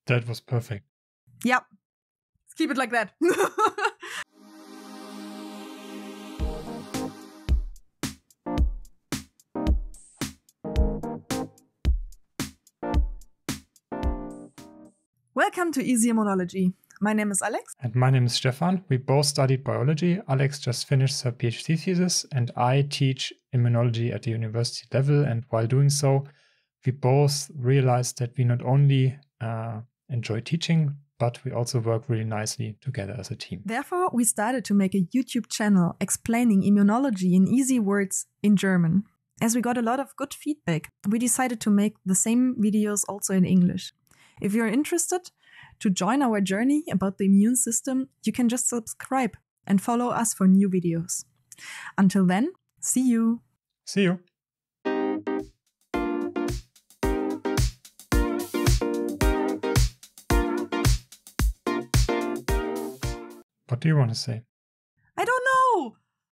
That was perfect. Yep. Let's keep it like that. Welcome to Easy Immunology. My name is Alex. And my name is Stefan. We both studied biology. Alex just finished her PhD thesis, and I teach immunology at the university level. And while doing so, we both realized that we not only enjoy teaching, but we also work really nicely together as a team. Therefore, we started to make a YouTube channel explaining immunology in easy words in German. As we got a lot of good feedback, we decided to make the same videos also in English. If you're interested to join our journey about the immune system, you can just subscribe and follow us for new videos. Until then, see you. See you. What do you want to say? I don't know.